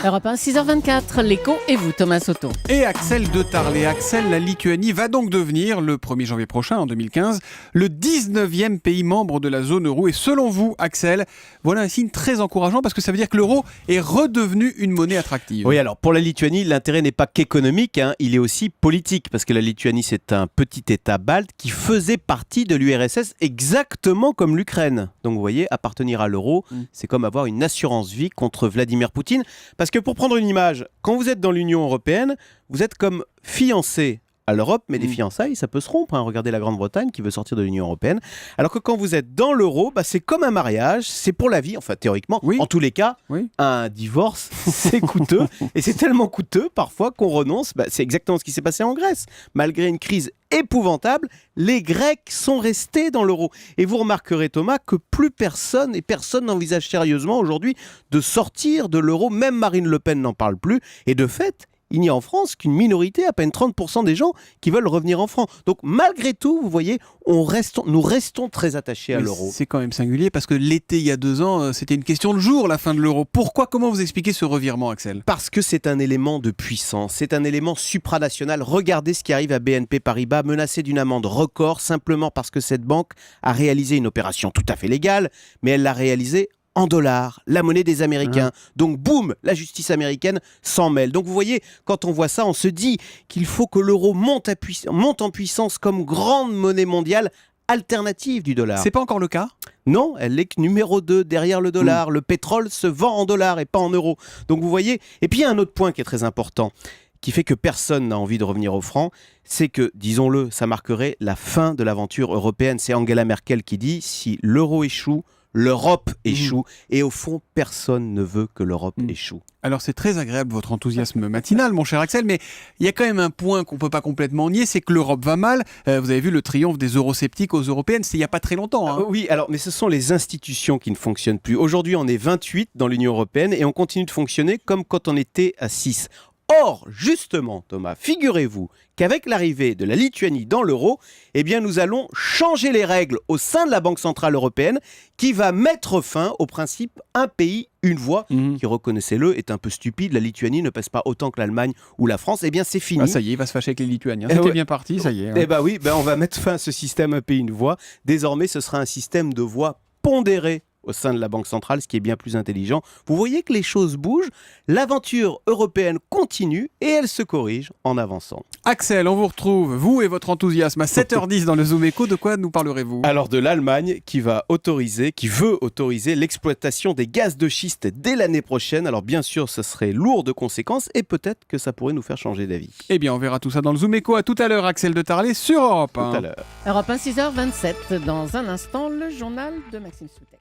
Europe 1, 6h24, l'écho et vous, Thomas Soto. Et Axel de Tarlet. Axel, la Lituanie va donc devenir, le 1er janvier prochain, en 2015, le 19e pays membre de la zone euro. Et selon vous, Axel, voilà un signe très encourageant parce que ça veut dire que l'euro est redevenu une monnaie attractive. Oui, alors pour la Lituanie, l'intérêt n'est pas qu'économique, il est aussi politique. Parce que la Lituanie, c'est un petit État balte qui faisait partie de l'URSS exactement comme l'Ukraine. Donc vous voyez, appartenir à l'euro, c'est comme avoir une assurance vie contre Vladimir Poutine. Parce que pour prendre une image, quand vous êtes dans l'Union européenne, vous êtes comme fiancé à l'Europe, mais des fiançailles, ça peut se rompre. Regardez la Grande-Bretagne qui veut sortir de l'Union européenne. Alors que quand vous êtes dans l'euro, c'est comme un mariage, c'est pour la vie, enfin théoriquement. Oui. En tous les cas, un divorce, c'est coûteux. Et c'est tellement coûteux parfois qu'on renonce. C'est exactement ce qui s'est passé en Grèce. Malgré une crise épouvantable, les Grecs sont restés dans l'euro. Et vous remarquerez, Thomas, que plus personne n'envisage sérieusement aujourd'hui de sortir de l'euro. Même Marine Le Pen n'en parle plus. Et de fait, il n'y a en France qu'une minorité, à peine 30% des gens qui veulent revenir en France. Donc malgré tout, vous voyez, nous restons très attachés à l'euro. C'est quand même singulier parce que l'été, il y a 2 ans, c'était une question de jour, la fin de l'euro. Comment vous expliquez ce revirement, Axel ? Parce que c'est un élément de puissance, c'est un élément supranational. Regardez ce qui arrive à BNP Paribas, menacé d'une amende record simplement parce que cette banque a réalisé une opération tout à fait légale, mais elle l'a réalisée en dollars, la monnaie des Américains. Donc boum, la justice américaine s'en mêle. Donc vous voyez, quand on voit ça, on se dit qu'il faut que l'euro monte en puissance comme grande monnaie mondiale alternative du dollar. C'est pas encore le cas ? Non, elle est que numéro 2 derrière le dollar. Le pétrole se vend en dollars et pas en euros. Donc vous voyez, et puis il y a un autre point qui est très important, qui fait que personne n'a envie de revenir au franc, c'est que, disons-le, ça marquerait la fin de l'aventure européenne. C'est Angela Merkel qui dit, si l'euro échoue, l'Europe échoue. Et au fond, personne ne veut que l'Europe échoue. Alors c'est très agréable votre enthousiasme matinal, mon cher Axel, mais il y a quand même un point qu'on ne peut pas complètement nier, c'est que l'Europe va mal. Vous avez vu le triomphe des eurosceptiques aux européennes, c'était il n'y a pas très longtemps. Oui, alors, mais ce sont les institutions qui ne fonctionnent plus. Aujourd'hui, on est 28 dans l'Union européenne et on continue de fonctionner comme quand on était à 6. Or, justement, Thomas, figurez-vous qu'avec l'arrivée de la Lituanie dans l'euro, nous allons changer les règles au sein de la Banque Centrale Européenne qui va mettre fin au principe un pays, une voix, qui, reconnaissez-le, est un peu stupide. La Lituanie ne pèse pas autant que l'Allemagne ou la France. C'est fini. Ça y est, il va se fâcher avec les Lituaniens. C'était bien parti, ça y est. On va mettre fin à ce système un pays, une voix. Désormais, ce sera un système de voix pondéré au sein de la Banque centrale, ce qui est bien plus intelligent. Vous voyez que les choses bougent, l'aventure européenne continue et elle se corrige en avançant. Axel, on vous retrouve, vous et votre enthousiasme, à 7h10 dans le Zoom Echo. De quoi nous parlerez-vous ? Alors de l'Allemagne qui veut autoriser l'exploitation des gaz de schiste dès l'année prochaine. Alors bien sûr, ce serait lourd de conséquences et peut-être que ça pourrait nous faire changer d'avis. Eh bien, on verra tout ça dans le Zoom Echo. À tout à l'heure, Axel de Tarlet sur Europe 1. Tout à l'heure. Europe 1, 6h27, dans un instant, le journal de Maxime Soutet.